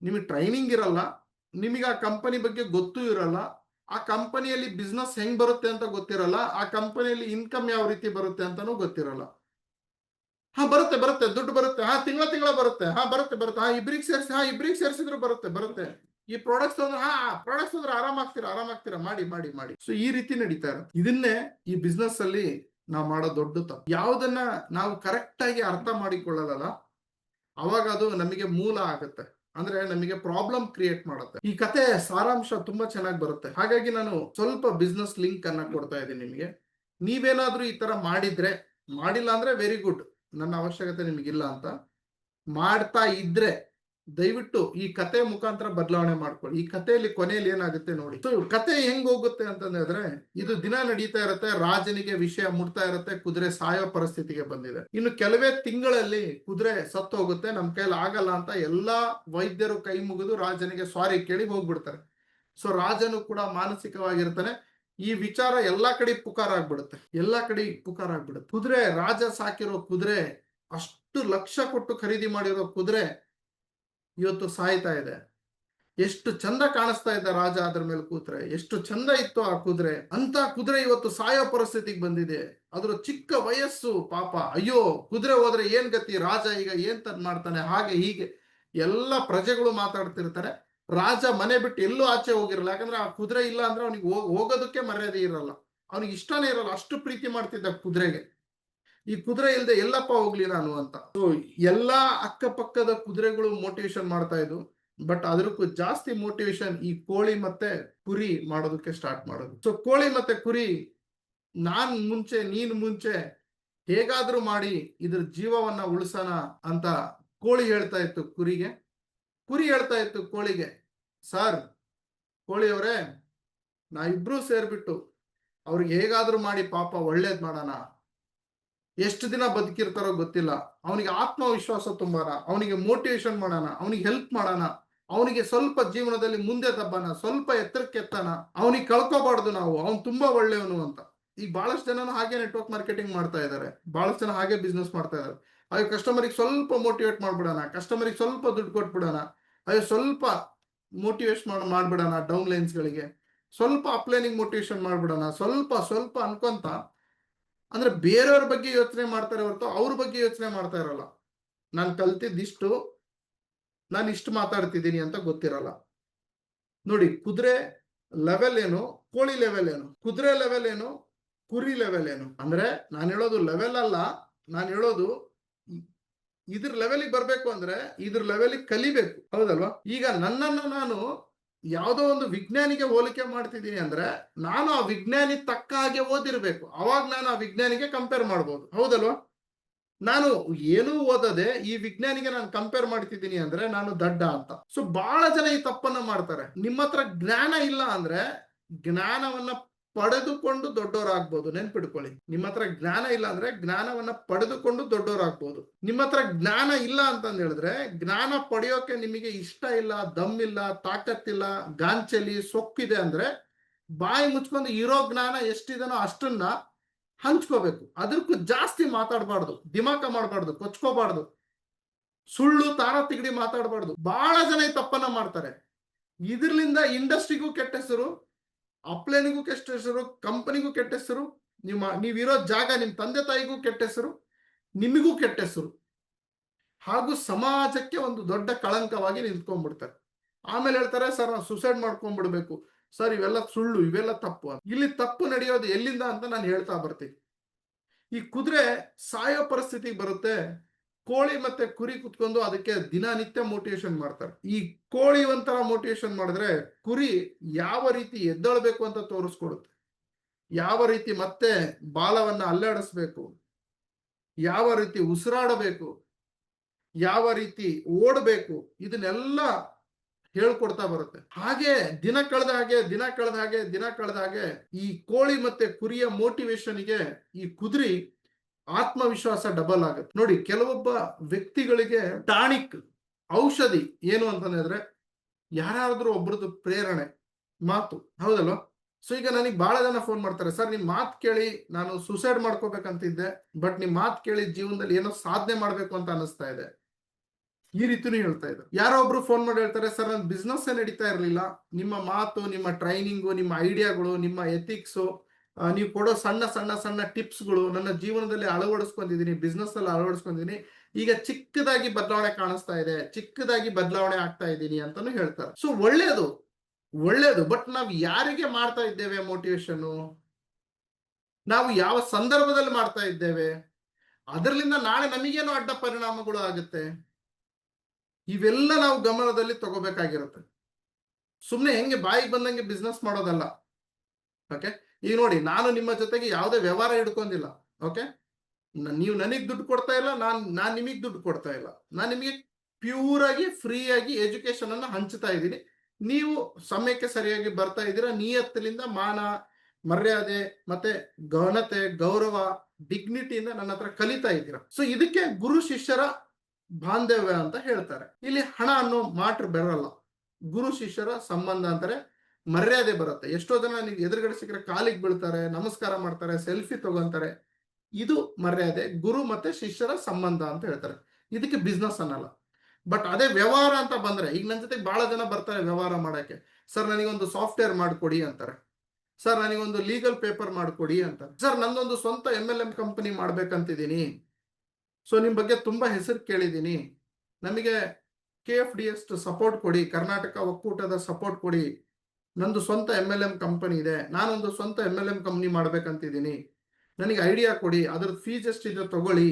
ನಿಮಗೆ ಟ್ರೈನಿಂಗ್ ಇರಲ್ಲ, ನಿಮಗೆ ಆ ಕಂಪನಿ ಬಗ್ಗೆ ಗೊತ್ತೂ ಇರಲ್ಲ, ಆ ಕಂಪನಿಯಲ್ಲಿ ಬಿಸ್ನೆಸ್ ಹೆಂಗ್ ಬರುತ್ತೆ ಅಂತ ಗೊತ್ತಿರಲ್ಲ, ಆ ಕಂಪನಿಯಲ್ಲಿ ಇನ್ಕಮ್ ಯಾವ ರೀತಿ ಬರುತ್ತೆ ಅಂತಾನೂ ಗೊತ್ತಿರಲ್ಲ. ಹಾ ಬರುತ್ತೆ ಬರುತ್ತೆ, ದುಡ್ಡು ಬರುತ್ತೆ, ಹಾ ತಿಂಗಳ ತಿಂಗಳ ಬರುತ್ತೆ, ಹಾ ಬರುತ್ತೆ ಬರುತ್ತೆ, ಹಾ ಇಬ್ರಿಗೆ ಸೇರಿಸಿದ್ರು ಬರುತ್ತೆ ಬರುತ್ತೆ, ಈ ಪ್ರಾಡಕ್ಟ್ಸ್ ಅಂದ್ರೆ ಪ್ರಾಡಕ್ಟ್ಸ್ ಅಂದ್ರೆ ಆರಾಮಾಗ್ತೀರಾ ಮಾಡಿ ಮಾಡಿ ಮಾಡಿ. ಸೊ ಈ ರೀತಿ ನಡೀತಾ ಇರುತ್ತೆ. ಇದನ್ನೇ ಈ ಬಿಸ್ನೆಸ್ ಅಲ್ಲಿ ನಾವು ಮಾಡೋ ದೊಡ್ಡ ತಪ್ಪು. ಯಾವುದನ್ನ ನಾವು ಕರೆಕ್ಟ್ ಆಗಿ ಅರ್ಥ ಮಾಡಿಕೊಳ್ಳಲ್ಲ, ಅವಾಗ ಅದು ನಮಗೆ ಮೂಲ ಆಗುತ್ತೆ, ಅಂದ್ರೆ ನಮಗೆ ಪ್ರಾಬ್ಲಮ್ ಕ್ರಿಯೇಟ್ ಮಾಡುತ್ತೆ. ಈ ಕತೆ ಸಾರಾಂಶ ತುಂಬಾ ಚೆನ್ನಾಗಿ ಬರುತ್ತೆ, ಹಾಗಾಗಿ ನಾನು ಸ್ವಲ್ಪ ಬಿಸ್ನೆಸ್ ಲಿಂಕ್ ಅನ್ನ ಕೊಡ್ತಾ ಇದ್ದೀನಿ ನಿಮಗೆ. ನೀವೇನಾದ್ರೂ ಈ ತರ ಮಾಡಿಲ್ಲ ಅಂದ್ರೆ ವೆರಿ ಗುಡ್, ನನ್ನ ಅವಶ್ಯಕತೆ ನಿಮಗಿಲ್ಲ ಅಂತ. ಮಾಡ್ತಾ ಇದ್ರೆ ದಯವಿಟ್ಟು ಈ ಕತೆ ಮುಖಾಂತರ ಬದಲಾವಣೆ ಮಾಡ್ಕೊಳ್ಳಿ. ಈ ಕಥೆಯಲ್ಲಿ ಕೊನೆಯಲ್ಲಿ ಏನಾಗುತ್ತೆ ನೋಡಿ. ಸೊ ಕತೆ ಹೆಂಗ್ ಹೋಗುತ್ತೆ ಅಂತಂದ್ರೆ, ಇದು ದಿನ ನಡೀತಾ ಇರುತ್ತೆ, ರಾಜನಿಗೆ ವಿಷಯ ಮುಟ್ತಾ ಇರುತ್ತೆ, ಕುದುರೆ ಸಾಯೋ ಪರಿಸ್ಥಿತಿಗೆ ಬಂದಿದೆ. ಇನ್ನು ಕೆಲವೇ ತಿಂಗಳಲ್ಲಿ ಕುದುರೆ ಸತ್ತು ಹೋಗುತ್ತೆ, ನಮ್ ಕೈಲಿ ಆಗಲ್ಲ ಅಂತ ಎಲ್ಲಾ ವೈದ್ಯರು ಕೈ ಮುಗಿದು ರಾಜನಿಗೆ ಸಾರಿ ಕೇಳಿ ಹೋಗ್ಬಿಡ್ತಾರೆ. ಸೊ ರಾಜನು ಕೂಡ ಮಾನಸಿಕವಾಗಿರ್ತಾನೆ. ಈ ವಿಚಾರ ಎಲ್ಲಾ ಕಡೆ ಪುಕಾರ ಆಗ್ಬಿಡುತ್ತೆ. ಕುದುರೆ, ರಾಜ ಸಾಕಿರೋ ಕುದುರೆ, ಅಷ್ಟು ಲಕ್ಷ ಕೊಟ್ಟು ಖರೀದಿ ಮಾಡಿರೋ ಕುದುರೆ ಇವತ್ತು ಸಾಯ್ತಾ ಇದೆ. ಎಷ್ಟು ಚಂದ ಕಾಣಿಸ್ತಾ ಇದ್ದ ರಾಜ ಅದ್ರ ಮೇಲೆ ಕೂತ್ರೆ, ಎಷ್ಟು ಚಂದ ಇತ್ತು ಆ ಕುದುರೆ. ಅಂತ ಕುದುರೆ ಇವತ್ತು ಸಾಯೋ ಪರಿಸ್ಥಿತಿಗೆ ಬಂದಿದೆ. ಅದ್ರ ಚಿಕ್ಕ ವಯಸ್ಸು, ಪಾಪ, ಅಯ್ಯೋ ಕುದುರೆ ಹೋದ್ರೆ ಏನ್ ಗತಿ, ರಾಜ ಈಗ ಏನ್ ತದ್ ಮಾಡ್ತಾನೆ, ಹಾಗೆ ಹೀಗೆ ಎಲ್ಲ ಪ್ರಜೆಗಳು ಮಾತಾಡ್ತಿರ್ತಾರೆ. ರಾಜ ಮನೆ ಬಿಟ್ಟು ಎಲ್ಲೂ ಆಚೆ ಹೋಗಿರಲ್ಲ, ಯಾಕಂದ್ರೆ ಆ ಕುದುರೆ ಇಲ್ಲ ಅಂದ್ರೆ ಅವನಿಗೆ ಹೋಗೋದಕ್ಕೆ ಮರ್ಯಾದೆ ಇರಲ್ಲ, ಅವನಿಗೆ ಇಷ್ಟನೇ ಇರಲ್ಲ, ಅಷ್ಟು ಪ್ರೀತಿ ಮಾಡ್ತಿದ್ದ ಕುದುರೆಗೆ. ಈ ಕುದುರೆ ಇಲ್ಲದೆ ಎಲ್ಲಪ್ಪ ಹೋಗ್ಲಿ ನಾನು ಅಂತ. ಸೊ ಎಲ್ಲಾ ಅಕ್ಕಪಕ್ಕದ ಕುದುರೆಗಳು ಮೋಟಿವೇಶನ್ ಮಾಡ್ತಾ ಇದ್ವು, ಬಟ್ ಅದಕ್ಕೂ ಜಾಸ್ತಿ ಮೋಟಿವೇಶನ್ ಈ ಕೋಳಿ ಮತ್ತೆ ಕುರಿ ಮಾಡೋದಕ್ಕೆ ಸ್ಟಾರ್ಟ್ ಮಾಡೋದು. ಸೊ ಕೋಳಿ ಮತ್ತೆ ಕುರಿ, ನೀನ್ ಮುಂಚೆ ಹೇಗಾದ್ರೂ ಮಾಡಿ ಇದ್ರ ಜೀವವನ್ನ ಉಳಿಸೋಣ ಅಂತ ಕೋಳಿ ಹೇಳ್ತಾ ಇತ್ತು ಕುರಿಗೆ. ಕುರಿ ಹೇಳ್ತಾ ಇತ್ತು ಕೋಳಿಗೆ, ಸರ್ ಕೋಳಿಯವರೇ, ಇಬ್ರು ಸೇರ್ಬಿಟ್ಟು ಅವ್ರಿಗೆ ಹೇಗಾದ್ರೂ ಮಾಡಿ ಪಾಪ ಒಳ್ಳೇದ್ ಮಾಡೋಣ. ಎಷ್ಟು ದಿನ ಬದುಕಿರ್ತಾರೋ ಗೊತ್ತಿಲ್ಲ, ಅವನಿಗೆ ಆತ್ಮವಿಶ್ವಾಸ ತುಂಬೋಣ, ಅವನಿಗೆ ಮೋಟಿವೇಶನ್ ಮಾಡೋಣ, ಅವನಿಗೆ ಹೆಲ್ಪ್ ಮಾಡೋಣ, ಅವನಿಗೆ ಸ್ವಲ್ಪ ಜೀವನದಲ್ಲಿ ಮುಂದೆ ತಬ್ಬಾನ, ಸ್ವಲ್ಪ ಎತ್ತರಕ್ಕೆ ಎತ್ತಾನ, ಅವನಿಗೆ ಕಳ್ಕೋಬಾರ್ದು ನಾವು, ಅವನು ತುಂಬಾ ಒಳ್ಳೆಯವನು ಅಂತ. ಈಗ ಬಹಳಷ್ಟು ಜನ ಹಾಗೆ ನೆಟ್ವರ್ಕ್ ಮಾರ್ಕೆಟಿಂಗ್ ಮಾಡ್ತಾ ಇದ್ದಾರೆ, ಬಹಳಷ್ಟು ಜನ ಹಾಗೆ ಬಿಸ್ನೆಸ್ ಮಾಡ್ತಾ ಇದ್ದಾರೆ. ಅಯ್ಯೋ ಕಸ್ಟಮರಿಗೆ ಸ್ವಲ್ಪ ಮೋಟಿವೇಟ್ ಮಾಡ್ಬಿಡೋಣ, ಕಸ್ಟಮರಿಗೆ ಸ್ವಲ್ಪ ದುಡ್ಡು ಕೊಟ್ಬಿಡೋಣ, ಅಯ್ಯೋ ಸ್ವಲ್ಪ ಮೋಟಿವೇಟ್ ಮಾಡ್ಬಿಡೋಣ ಡೌನ್ ಲೈನ್ಸ್ ಗಳಿಗೆ, ಸ್ವಲ್ಪ ಅಪ್ಲೈನಿಂಗ್ ಮೋಟಿವೇಶನ್ ಮಾಡ್ಬಿಡೋಣ, ಸ್ವಲ್ಪ ಸ್ವಲ್ಪ ಅನ್ಕೊಂತ, ಅಂದ್ರೆ ಬೇರೆಯವ್ರ ಬಗ್ಗೆ ಯೋಚನೆ ಮಾಡ್ತಾರೆ ಹೊರತು ಅವ್ರ ಬಗ್ಗೆ ಯೋಚನೆ ಮಾಡ್ತಾ ಇರಲ್ಲ. ನಾನು ಕಲ್ತಿದ್ದಿಷ್ಟು, ನಾನು ಇಷ್ಟು ಮಾತಾಡ್ತಿದ್ದೀನಿ ಅಂತ ಗೊತ್ತಿರಲ್ಲ. ನೋಡಿ, ಕುದುರೆ ಲೆವೆಲ್ ಏನು, ಕೋಳಿ ಲೆವೆಲ್ ಏನು, ಕುದುರೆ ಲೆವೆಲ್ ಏನು, ಕುರಿ ಲೆವೆಲ್ ಏನು. ಅಂದ್ರೆ ನಾನು ಹೇಳೋದು ಲೆವೆಲ್ ಅಲ್ಲ, ನಾನು ಹೇಳೋದು ಇದ್ರ ಲೆವೆಲಿಗೆ ಬರ್ಬೇಕು ಅಂದ್ರೆ ಇದ್ರ ಲೆವೆಲಿಗೆ ಕಲಿಬೇಕು, ಹೌದಲ್ವಾ? ಈಗ ನನ್ನನ್ನು ನಾನು ಯಾವುದೋ ಒಂದು ವಿಜ್ಞಾನಿಗೆ ಹೋಲಿಕೆ ಮಾಡ್ತಿದ್ದೀನಿ ಅಂದ್ರೆ, ನಾನು ಆ ವಿಜ್ಞಾನಿ ತಕ್ಕ ಹಾಗೆ ಓದಿರ್ಬೇಕು, ಅವಾಗ ನಾನು ಆ ವಿಜ್ಞಾನಿಗೆ ಕಂಪೇರ್ ಮಾಡ್ಬೋದು, ಹೌದಲ್ವಾ? ನಾನು ಏನೂ ಓದದೆ ಈ ವಿಜ್ಞಾನಿಗೆ ನಾನು ಕಂಪೇರ್ ಮಾಡ್ತಿದ್ದೀನಿ ಅಂದ್ರೆ ನಾನು ದಡ್ಡ ಅಂತ. ಸೊ ಬಹಳ ಜನ ಈ ತಪ್ಪನ್ನ ಮಾಡ್ತಾರೆ. ನಿಮ್ಮ ಹತ್ರ ಜ್ಞಾನ ಇಲ್ಲ ಅಂದ್ರೆ ಜ್ಞಾನವನ್ನ ಪಡೆದುಕೊಂಡು ದೊಡ್ಡವರಾಗ್ಬೋದು, ನೆನ್ಪಿಡ್ಕೊಳ್ಳಿ. ನಿಮ್ಮ ಹತ್ರ ಜ್ಞಾನ ಇಲ್ಲ ಅಂದ್ರೆ ಜ್ಞಾನವನ್ನ ಪಡೆದುಕೊಂಡು ದೊಡ್ಡವರಾಗ್ಬೋದು. ನಿಮ್ಮ ಹತ್ರ ಜ್ಞಾನ ಇಲ್ಲ ಅಂತಂದ್ ಹೇಳಿದ್ರೆ, ಜ್ಞಾನ ಪಡೆಯೋಕೆ ನಿಮಗೆ ಇಷ್ಟ ಇಲ್ಲ, ದಮ್ ಇಲ್ಲ, ತಾಕತ್ತಿಲ್ಲ, ಗಾಂಚಲಿ ಸೊಕ್ಕಿದೆ ಅಂದ್ರೆ ಬಾಯಿ ಮುಚ್ಕೊಂಡು ಇರೋ ಜ್ಞಾನ ಎಷ್ಟಿದನೋ ಅಷ್ಟನ್ನ ಹಂಚ್ಕೋಬೇಕು. ಅದಕ್ಕೂ ಜಾಸ್ತಿ ಮಾತಾಡಬಾರ್ದು, ದಿಮಾಕ ಮಾಡಬಾರ್ದು, ಕೊಚ್ಕೋಬಾರ್ದು, ಸುಳ್ಳು ತಾರ ತಿಗಡಿ ಮಾತಾಡಬಾರ್ದು. ಬಹಳ ಜನ ಈ ತಪ್ಪನ್ನ ಮಾಡ್ತಾರೆ. ಇದರಿಂದ ಇಂಡಸ್ಟ್ರಿಗೂ ಕೆಟ್ಟ ಹೆಸರು, ಅಪ್ಲೈನಿಗೂ ಕೆಟ್ಟ ಹೆಸರು, ಕಂಪನಿಗೂ ಕೆಟ್ಟ ಹೆಸರು, ನೀವಿರೋ ಜಾಗ ನಿಮ್ ತಂದೆ ತಾಯಿಗೂ ಕೆಟ್ಟ ಹೆಸರು, ನಿಮಗೂ ಕೆಟ್ಟ ಹೆಸರು, ಹಾಗೂ ಸಮಾಜಕ್ಕೆ ಒಂದು ದೊಡ್ಡ ಕಳಂಕವಾಗಿ ನಿಂತ್ಕೊಂಡ್ಬಿಡ್ತಾರೆ. ಆಮೇಲೆ ಹೇಳ್ತಾರೆ, ಸರ್ ನಾವು ಸುಸೈಡ್ ಮಾಡ್ಕೊಂಡ್ಬಿಡ್ಬೇಕು, ಸರ್ ಇವೆಲ್ಲ ಸುಳ್ಳು, ಇವೆಲ್ಲ ತಪ್ಪು. ಇಲ್ಲಿ ತಪ್ಪು ನಡೆಯೋದು ಎಲ್ಲಿಂದ ಅಂತ ನಾನು ಹೇಳ್ತಾ ಬರ್ತೀನಿ. ಈ ಕುದುರೆ ಸಾಯೋ ಪರಿಸ್ಥಿತಿಗೆ ಬರುತ್ತೆ, ಕೋಳಿ ಮತ್ತೆ ಕುರಿ ಕುತ್ಕೊಂಡು ಅದಕ್ಕೆ ದಿನನಿತ್ಯ ಮೋಟಿವೇಶನ್ ಮಾಡ್ತಾರೆ. ಈ ಕೋಳಿ ಒಂಥರ ಮೋಟಿವೇಶನ್ ಮಾಡಿದ್ರೆ, ಕುರಿ ಯಾವ ರೀತಿ ಎದ್ದೇಳಬೇಕು ಅಂತ ತೋರಿಸ್ಕೊಡುತ್ತೆ, ಯಾವ ರೀತಿ ಮತ್ತೆ ಬಾಲವನ್ನ ಅಲ್ಲಾಡಿಸ್ಬೇಕು, ಯಾವ ರೀತಿ ಉಸಿರಾಡಬೇಕು, ಯಾವ ರೀತಿ ಓಡಬೇಕು, ಇದನ್ನೆಲ್ಲ ಹೇಳ್ಕೊಡ್ತಾ ಬರುತ್ತೆ. ಹಾಗೆ ದಿನ ಕಳೆದ ಹಾಗೆ ಈ ಕೋಳಿ ಮತ್ತೆ ಕುರಿಯ ಮೋಟಿವೇಶನ್ಗೆ ಈ ಕುದುರೆ ಆತ್ಮವಿಶ್ವಾಸ ಡಬಲ್ ಆಗುತ್ತೆ. ನೋಡಿ, ಕೆಲವೊಬ್ಬ ವ್ಯಕ್ತಿಗಳಿಗೆ ಟಾನಿಕ್, ಔಷಧಿ ಏನು ಅಂತಂದ್ರೆ ಯಾರಾದ್ರೂ ಒಬ್ರದ್ದು ಪ್ರೇರಣೆ, ಮಾತು, ಹೌದಲ್ವಾ? ಸೊ ಈಗ ನನಗೆ ಬಹಳ ಜನ ಫೋನ್ ಮಾಡ್ತಾರೆ, ಸರ್ ನಿಮ್ ಮಾತು ಕೇಳಿ ನಾನು ಸುಸೈಡ್ ಮಾಡ್ಕೋಬೇಕಂತಿದ್ದೆ, ಬಟ್ ನಿಮ್ ಮಾತು ಕೇಳಿ ಜೀವನದಲ್ಲಿ ಏನೋ ಸಾಧನೆ ಮಾಡ್ಬೇಕು ಅಂತ ಅನಿಸ್ತಾ ಇದೆ. ಈ ರೀತಿನೂ ಹೇಳ್ತಾ ಇದ್ರು. ಯಾರೋ ಒಬ್ರು ಫೋನ್ ಮಾಡಿ ಹೇಳ್ತಾರೆ, ಸರ್ ನನ್ನ ಬಿಸ್ನೆಸ್ ನಡೀತಾ ಇರಲಿಲ್ಲ, ನಿಮ್ಮ ಮಾತು, ನಿಮ್ಮ ಟ್ರೈನಿಂಗು, ನಿಮ್ಮ ಐಡಿಯಾಗಳು, ನಿಮ್ಮ ಎಥಿಕ್ಸು, ನೀವು ಕೊಡೋ ಸಣ್ಣ ಸಣ್ಣ ಸಣ್ಣ ಟಿಪ್ಸ್ಗಳು ನನ್ನ ಜೀವನದಲ್ಲಿ ಅಳವಡಿಸ್ಕೊಂಡಿದ್ದೀನಿ, ಬಿಸ್ನೆಸ್ ಅಲ್ಲಿ ಅಳವಡಿಸ್ಕೊಂಡಿದ್ದೀನಿ, ಈಗ ಚಿಕ್ಕದಾಗಿ ಬದಲಾವಣೆ ಕಾಣಿಸ್ತಾ ಇದೆ, ಚಿಕ್ಕದಾಗಿ ಬದಲಾವಣೆ ಆಗ್ತಾ ಇದ್ದೀನಿ ಅಂತಾನು ಹೇಳ್ತಾರೆ. ಸೊ ಒಳ್ಳೇದು. ಬಟ್ ನಾವು ಯಾರಿಗೆ ಮಾಡ್ತಾ ಇದ್ದೇವೆ ಮೋಟಿವೇಶನ್, ನಾವು ಯಾವ ಸಂದರ್ಭದಲ್ಲಿ ಮಾಡ್ತಾ ಇದ್ದೇವೆ, ಅದರಿಂದ ನಾಳೆ ನಮಗೇನು ಅಡ್ಡ ಪರಿಣಾಮಗಳು ಆಗುತ್ತೆ, ಇವೆಲ್ಲ ನಾವು ಗಮನದಲ್ಲಿ ತಗೋಬೇಕಾಗಿರುತ್ತೆ. ಸುಮ್ಮನೆ ಹೆಂಗೆ ಬಾಯಿಗೆ ಬಂದಂಗೆ ಬಿಸ್ನೆಸ್ ಮಾಡೋದಲ್ಲ. ಓಕೆ, ಈಗ ನೋಡಿ, ನಾನು ನಿಮ್ಮ ಜೊತೆಗೆ ಯಾವುದೇ ವ್ಯವಹಾರ ಹಿಡ್ಕೊಂಡಿಲ್ಲ. ಓಕೆ, ನೀವು ನನಗೆ ದುಡ್ಡು ಕೊಡ್ತಾ ಇಲ್ಲ, ನಾನು ನಿಮಗೆ ದುಡ್ಡು ಕೊಡ್ತಾ ಇಲ್ಲ. ನಾನು ನಿಮಗೆ ಪ್ಯೂರ್ ಆಗಿ ಫ್ರೀ ಆಗಿ ಎಜುಕೇಶನ್ ಅನ್ನ ಹಂಚ್ತಾ ಇದ್ದೀನಿ. ನೀವು ಸಮಯಕ್ಕೆ ಸರಿಯಾಗಿ ಬರ್ತಾ ಇದ್ದೀರಾ, ನಿಯತ್ತಿನಿಂದ ಮಾನ ಮರ್ಯಾದೆ ಮತ್ತೆ ಘನತೆ ಗೌರವ ಡಿಗ್ನಿಟಿಯಿಂದ ನನ್ನ ಹತ್ರ ಕಲಿತಾ ಇದ್ದೀರಾ. ಸೊ ಇದಕ್ಕೆ ಗುರು ಶಿಷ್ಯರ ಬಾಂಧವ್ಯ ಅಂತ ಹೇಳ್ತಾರೆ. ಇಲ್ಲಿ ಹಣ ಅನ್ನೋ ಮಾಟ್ರ್ ಬರಲ್ಲ, ಗುರು ಶಿಷ್ಯರ ಸಂಬಂಧ ಅಂತಾರೆ, ಮರ್ಯಾದೆ ಬರುತ್ತೆ. ಎಷ್ಟೋ ಜನ ನೀವು ಎದುರುಗಡೆ ಸಿಕ್ಕರೆ ಕಾಲಿಗೆ ಬೀಳ್ತಾರೆ, ನಮಸ್ಕಾರ ಮಾಡ್ತಾರೆ, ಸೆಲ್ಫಿ ತಗೊಂತಾರೆ. ಇದು ಮರ್ಯಾದೆ, ಗುರು ಮತ್ತೆ ಶಿಷ್ಯರ ಸಂಬಂಧ ಅಂತ ಹೇಳ್ತಾರೆ. ಇದಕ್ಕೆ ಬಿಸ್ನೆಸ್ ಅನ್ನಲ್ಲ. ಬಟ್ ಅದೇ ವ್ಯವಹಾರ ಅಂತ ಬಂದ್ರೆ, ಈಗ ನನ್ನ ಜೊತೆಗೆ ಬಹಳ ಜನ ಬರ್ತಾರೆ ವ್ಯವಹಾರ ಮಾಡಕ್ಕೆ. ಸರ್ ನನಗೊಂದು ಸಾಫ್ಟ್ವೇರ್ ಮಾಡ್ಕೊಡಿ ಅಂತಾರೆ, ಸರ್ ನನಗೊಂದು ಲೀಗಲ್ ಪೇಪರ್ ಮಾಡ್ಕೊಡಿ ಅಂತಾರೆ, ಸರ್ ನಂದೊಂದು ಸ್ವಂತ MLM ಕಂಪನಿ ಮಾಡ್ಬೇಕಂತಿದ್ದೀನಿ, ಸೊ ನಿಮ್ ಬಗ್ಗೆ ತುಂಬಾ ಹೆಸರು ಕೇಳಿದ್ದೀನಿ, ನಮಗೆ KFDS ಸಪೋರ್ಟ್ ಕೊಡಿ, ಕರ್ನಾಟಕ ಒಕ್ಕೂಟದ ಸಪೋರ್ಟ್ ಕೊಡಿ, ನಂದು ಸ್ವಂತ MLM ಕಂಪನಿ ಇದೆ, ನಾನೊಂದು ಸ್ವಂತ MLM ಕಂಪನಿ ಮಾಡ್ಬೇಕಂತಿದ್ದೀನಿ, ನನಗೆ ಐಡಿಯಾ ಕೊಡಿ, ಅದ್ರ ಫೀಸ್ ಎಷ್ಟಿದೆ ತಗೊಳ್ಳಿ,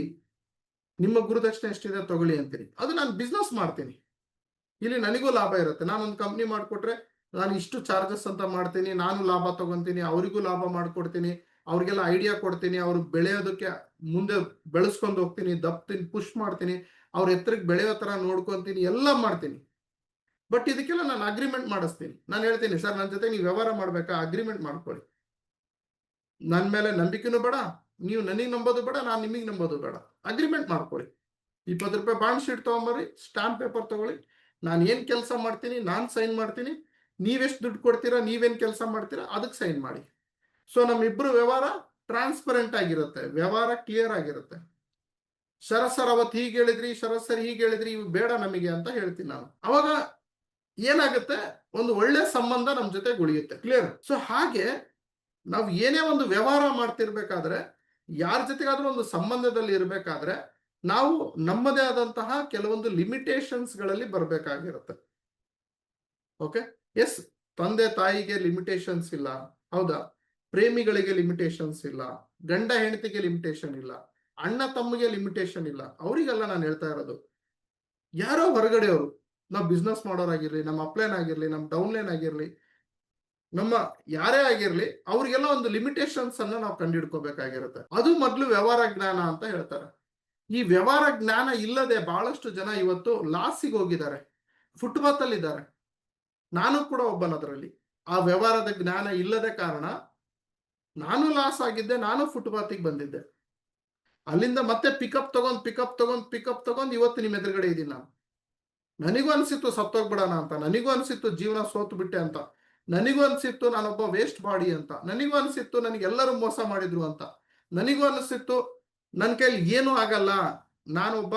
ನಿಮ್ಮ ಗುರುದಕ್ಷಿಣೆ ಎಷ್ಟಿದೆ ತಗೊಳ್ಳಿ ಅಂತೀನಿ. ಅದು ನಾನು ಬಿಸ್ನೆಸ್ ಮಾಡ್ತೀನಿ, ಇಲ್ಲಿ ನನಗೂ ಲಾಭ ಇರುತ್ತೆ. ನಾನೊಂದು ಕಂಪ್ನಿ ಮಾಡಿಕೊಟ್ರೆ ನಾನು ಇಷ್ಟು ಚಾರ್ಜಸ್ ಅಂತ ಮಾಡ್ತೀನಿ, ನಾನು ಲಾಭ ತಗೊಂತೀನಿ, ಅವರಿಗೂ ಲಾಭ ಮಾಡ್ಕೊಡ್ತೀನಿ, ಅವ್ರಿಗೆಲ್ಲ ಐಡಿಯಾ ಕೊಡ್ತೀನಿ, ಅವ್ರು ಬೆಳೆಯೋದಕ್ಕೆ ಮುಂದೆ ಬೆಳೆಸ್ಕೊಂಡು ಹೋಗ್ತೀನಿ, ದಪ್ತೀನಿ, ಪುಷ್ ಮಾಡ್ತೀನಿ, ಅವ್ರ ಎತ್ತರಕ್ಕೆ ಬೆಳೆಯೋ ತರ ನೋಡ್ಕೊಂತೀನಿ, ಎಲ್ಲ ಮಾಡ್ತೀನಿ. ಬಟ್ ಇದಕ್ಕೆಲ್ಲ ನಾನು ಅಗ್ರಿಮೆಂಟ್ ಮಾಡಿಸ್ತೀನಿ. ನಾನು ಹೇಳ್ತೀನಿ, ಸರ್ ನನ್ನ ಜೊತೆ ನೀವು ವ್ಯವಹಾರ ಮಾಡ್ಬೇಕಾ, ಅಗ್ರಿಮೆಂಟ್ ಮಾಡ್ಕೊಳ್ಳಿ, ನನ್ನ ಮೇಲೆ ನಂಬಿಕೆನೂ ಬೇಡ, ನೀವು ನನಗೆ ನಂಬೋದು ಬೇಡ, ನಾನು ನಿಮಗೆ ನಂಬೋದು ಬೇಡ, ಅಗ್ರಿಮೆಂಟ್ ಮಾಡ್ಕೊಳ್ಳಿ. 20 ರೂಪಾಯಿ ಬಾಂಡ್ ಶೀಟ್ ತಗೊಂಬರ್ರಿ, ಸ್ಟಾಂಪ್ ಪೇಪರ್ ತಗೊಳ್ಳಿ, ನಾನು ಏನ್ ಕೆಲಸ ಮಾಡ್ತೀನಿ ನಾನು ಸೈನ್ ಮಾಡ್ತೀನಿ, ನೀವೆಷ್ಟು ದುಡ್ಡು ಕೊಡ್ತೀರಾ, ನೀವೇನ್ ಕೆಲಸ ಮಾಡ್ತೀರಾ ಅದಕ್ಕೆ ಸೈನ್ ಮಾಡಿ. ಸೊ ನಮ್ಮಿಬ್ರು ವ್ಯವಹಾರ ಟ್ರಾನ್ಸ್ಪರೆಂಟ್ ಆಗಿರುತ್ತೆ, ವ್ಯವಹಾರ ಕ್ಲಿಯರ್ ಆಗಿರುತ್ತೆ. ಶರತ್ ಸರ್ ಅವತ್ತು ಹೀಗೆ ಹೇಳಿದ್ರಿ, ಶರತ್ ಸರ್ ಹೀಗೆ ಹೇಳಿದ್ರಿ, ಇವು ಬೇಡ ನಮಗೆ ಅಂತ ಹೇಳ್ತೀನಿ ನಾನು. ಅವಾಗ ಏನಾಗುತ್ತೆ, ಒಂದು ಒಳ್ಳೆ ಸಂಬಂಧ ನಮ್ ಜೊತೆ ಉಳಿಯುತ್ತೆ. ಕ್ಲಿಯರ್? ಸೊ ಹಾಗೆ ನಾವು ಏನೇ ಒಂದು ವ್ಯವಹಾರ ಮಾಡ್ತಿರ್ಬೇಕಾದ್ರೆ, ಯಾರ ಜೊತೆಗಾದ್ರೂ ಒಂದು ಸಂಬಂಧದಲ್ಲಿ ಇರ್ಬೇಕಾದ್ರೆ, ನಾವು ನಮ್ಮದೇ ಆದಂತಹ ಕೆಲವೊಂದು ಲಿಮಿಟೇಷನ್ಸ್ ಗಳಲ್ಲಿ ಬರ್ಬೇಕಾಗಿರುತ್ತೆ. ಓಕೆ, ಎಸ್, ತಂದೆ ತಾಯಿಗೆ ಲಿಮಿಟೇಷನ್ಸ್ ಇಲ್ಲ, ಹೌದಾ, ಪ್ರೇಮಿಗಳಿಗೆ ಲಿಮಿಟೇಷನ್ಸ್ ಇಲ್ಲ, ಗಂಡ ಹೆಂಡತಿಗೆ ಲಿಮಿಟೇಷನ್ ಇಲ್ಲ, ಅಣ್ಣ ತಮ್ಮಗೆ ಲಿಮಿಟೇಷನ್ ಇಲ್ಲ. ಅವರಿಗೆಲ್ಲ ನಾನು ಹೇಳ್ತಾ ಇರೋದು, ಯಾರೋ ಹೊರಗಡೆಯವರು, ನಾವು ಬಿಸ್ನೆಸ್ ಮಾಡೋರಾಗಿರ್ಲಿ, ನಮ್ಮ ಅಪ್ಲೈನ್ ಆಗಿರ್ಲಿ, ನಮ್ಮ ಡೌನ್ಲೈನ್ ಆಗಿರ್ಲಿ, ನಮ್ಮ ಯಾರೇ ಆಗಿರ್ಲಿ, ಅವ್ರಿಗೆಲ್ಲ ಒಂದು ಲಿಮಿಟೇಷನ್ಸ್ ಅನ್ನ ನಾವು ಕಂಡುಹಿಡ್ಕೋಬೇಕಾಗಿರುತ್ತೆ. ಅದು ಮೊದಲು ವ್ಯವಹಾರ ಜ್ಞಾನ ಅಂತ ಹೇಳ್ತಾರೆ. ಈ ವ್ಯವಹಾರ ಜ್ಞಾನ ಇಲ್ಲದೆ ಬಹಳಷ್ಟು ಜನ ಇವತ್ತು ಲಾಸಿಗೆ ಹೋಗಿದ್ದಾರೆ, ಫುಟ್ಪಾತ್ ಅಲ್ಲಿ ಇದ್ದಾರೆ. ನಾನು ಕೂಡ ಒಬ್ಬನದರಲ್ಲಿ. ಆ ವ್ಯವಹಾರದ ಜ್ಞಾನ ಇಲ್ಲದ ಕಾರಣ ನಾನು ಲಾಸ್ ಆಗಿದ್ದೆ, ನಾನು ಫುಟ್ಪಾತಿಗೆ ಬಂದಿದ್ದೆ. ಅಲ್ಲಿಂದ ಮತ್ತೆ ಪಿಕಪ್ ತಗೊಂಡ್ ಇವತ್ತು ನಿಮ್ಮ ಎದುರುಗಡೆ ಇದ್ದೀನಿ ನಾನು. ನನಗೂ ಅನ್ಸಿತ್ತು ಸತ್ತೋಗ್ಬಿಡೋಣ ಅಂತ, ನನಗೂ ಅನ್ಸಿತ್ತು ಜೀವನ ಸೋತು ಬಿಟ್ಟೆ ಅಂತ, ನನಗೂ ಅನ್ಸಿತ್ತು ನಾನೊಬ್ಬ ವೇಸ್ಟ್ ಬಾಡಿ ಅಂತ, ನನಗೂ ಅನ್ಸಿತ್ತು ನನಗೆಲ್ಲರೂ ಮೋಸ ಮಾಡಿದ್ರು ಅಂತ, ನನಗೂ ಅನಿಸಿತ್ತು ನನ್ನ ಕೈಲಿ ಏನೂ ಆಗಲ್ಲ, ನಾನೊಬ್ಬ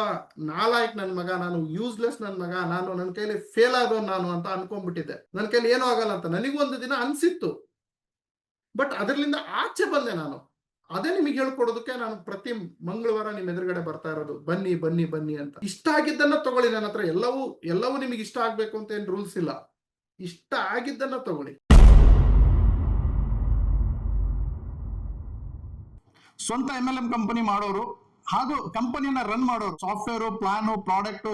ನಾಲಾಯಕ್ ನನ್ನ ಮಗ, ನಾನು ಯೂಸ್ಲೆಸ್ ನನ್ನ ಮಗ, ನನ್ನ ಕೈಲಿ ಫೇಲ್ ಆದವನು ನಾನು ಅಂತ ಅನ್ಕೊಂಡ್ಬಿಟ್ಟಿದ್ದೆ. ನನ್ನ ಕೈಲಿ ಏನೂ ಆಗಲ್ಲ ಅಂತ ನನಗೂ ಒಂದು ದಿನ ಅನ್ಸಿತ್ತು. ಬಟ್ ಅದರಿಂದ ಆಚೆ ಬಂದೆ ನಾನು. ಅದೇ ನಿಮಗೆ ಹೇಳ್ಕೊಡೋದಕ್ಕೆ ನಾನು ಪ್ರತಿ ಮಂಗಳವಾರ ನಿಮ್ಮ ಎದುರುಗಡೆ ಬರ್ತಾ ಇರೋದು, ಬನ್ನಿ ಬನ್ನಿ ಬನ್ನಿ ಅಂತ. ಇಷ್ಟ ಆಗಿದ್ದನ್ನ ತಗೊಳ್ಳಿ, ನನ್ನ ಹತ್ರ ಎಲ್ಲವೂ ನಿಮಗೆ ಇಷ್ಟ ಆಗ್ಬೇಕು ಅಂತ ಏನ್ ರೂಲ್ಸ್ ಇಲ್ಲ, ಇಷ್ಟ ಆಗಿದ್ದನ್ನ ತಗೊಳ್ಳಿ. ಸ್ವಂತ MLM ಕಂಪನಿ ಮಾಡೋರು ಹಾಗೂ ಕಂಪನಿಯನ್ನ ರನ್ ಮಾಡೋರು, software, plan, product,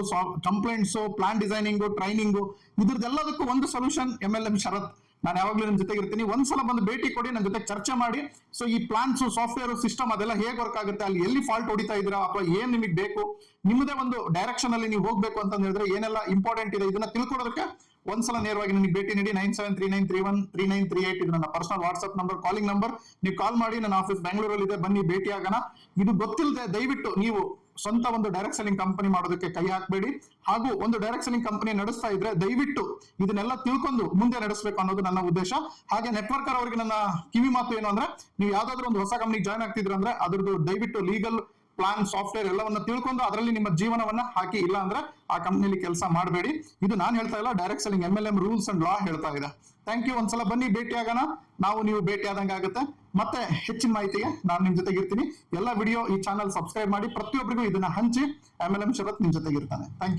complaints, plan designing, training, ಇದ್ರದ್ದೆಲ್ಲದಕ್ಕೂ ಒಂದು ಸೊಲ್ಯೂಷನ್ MLM ಶರತ್. ನಾನು ಯಾವಾಗ್ಲೂ ನಿಮ್ ಜೊತೆಗೆ ಇರ್ತೀನಿ. ಒಂದ್ಸಲ ಬಂದು ಭೇಟಿ ಕೊಡಿ, ನನ್ನ ಜೊತೆ ಚರ್ಚೆ ಮಾಡಿ. ಸೊ ಈ ಪ್ಲಾನ್ಸ್, ಸಾಫ್ಟ್ವೇರ್, ಸಿಸ್ಟಮ್ ಅದೆಲ್ಲ ಹೇಗೆ ವರ್ಕ್ ಆಗುತ್ತೆ, ಅಲ್ಲಿ ಎಲ್ಲಿ ಫಾಲ್ಟ್ ಹೊಡಿತಾ ಇದೀರಾ, ಅಥವಾ ಏನ್ ನಿಮಗೆ ಬೇಕು, ನಿಮ್ಮದೇ ಒಂದು ಡೈರೆಕ್ಷನ್ ಅಲ್ಲಿ ನೀವು ಹೋಗ್ಬೇಕು ಅಂತ ಹೇಳಿದ್ರೆ ಏನೆಲ್ಲ ಇಂಪಾರ್ಟೆಂಟ್ ಇದೆ, ಇದನ್ನ ತಿಳ್ಕೊಳ್ಳೋದಕ್ಕೆ ಒಂದ್ಸಲ ನೇರವಾಗಿ ನನಗೆ ಭೇಟಿ ನೀಡಿ. 9739313938 ಇದು ನನ್ನ personal WhatsApp number, calling number. ನೀವು ಕಾಲ್ ಮಾಡಿ, ನನ್ನ ಆಫೀಸ್ ಬೆಂಗಳೂರಲ್ಲಿ ಇದೆ, ಬನ್ನಿ ಭೇಟಿ ಆಗೋಣ. ಇದು ಗೊತ್ತಿಲ್ಲದೆ ದಯವಿಟ್ಟು ನೀವು ಸ್ವಂತ ಒಂದು ಡೈರೆಕ್ಟ್ ಸೆಲ್ಲಿಂಗ್ ಕಂಪನಿ ಮಾಡೋದಕ್ಕೆ ಕೈ ಹಾಕಬೇಡಿ. ಹಾಗೂ ಒಂದು ಡೈರೆಕ್ಟ್ ಸೆಲ್ಲಿಂಗ್ ಕಂಪನಿ ನಡೆಸ್ತಾ ಇದ್ರೆ ದಯವಿಟ್ಟು ಇದನ್ನೆಲ್ಲ ತಿಳ್ಕೊಂಡು ಮುಂದೆ ನಡೆಸಬೇಕು ಅನ್ನೋದು ನನ್ನ ಉದ್ದೇಶ. ಹಾಗೆ ನೆಟ್ವರ್ಕರ್ ಅವರಿಗೆ ನನ್ನ ಕಿವಿ ಮಾತು ಏನು ಅಂದ್ರೆ, ನೀವು ಯಾವ್ದಾದ್ರು ಒಂದು ಹೊಸ ಕಂಪನಿ ಜಾಯ್ನ್ ಆಗ್ತಿದ್ರೆ ಅಂದ್ರೆ ಅದ್ರದ್ದು ದಯವಿಟ್ಟು ಲೀಗಲ್ ಪ್ಲಾನ್ ಸಾಫ್ಟ್ವೇರ್ ಎಲ್ಲವನ್ನ ತಿಳ್ಕೊಂಡು ಅದರಲ್ಲಿ ನಿಮ್ಮ ಜೀವನವನ್ನ ಹಾಕಿ, ಇಲ್ಲ ಅಂದ್ರೆ ಆ ಕಂಪ್ನಿಲಿ ಕೆಲಸ ಮಾಡಬೇಡಿ. ಇದು ನಾನು ಹೇಳ್ತಾ ಇಲ್ಲ, direct selling MLM rules and law ಹೇಳ್ತಾ ಇದೆ. Thank you. ಒಂದ್ಸಲ ಬನ್ನಿ, ಭೇಟಿ ಆಗೋಣ. ನಾವು ನೀವು ಭೇಟಿ ಆದಂಗೆ ಆಗುತ್ತೆ. ಮತ್ತೆ ಹೆಚ್ಚಿನ ಮಾಹಿತಿಗೆ ನಾನು ನಿಮ್ ಜೊತೆಗೆ ಇರ್ತೀನಿ. ಎಲ್ಲ ವಿಡಿಯೋ ಈ ಚಾನಲ್ ಸಬ್ಸ್ಕ್ರೈಬ್ ಮಾಡಿ, ಪ್ರತಿಯೊಬ್ಬರಿಗೂ ಇದನ್ನ ಹಂಚಿ. MLM ಶರತ್ ನಿಮ್ ಜೊತೆಗೆ ಇರ್ತಾನೆ. Thank you.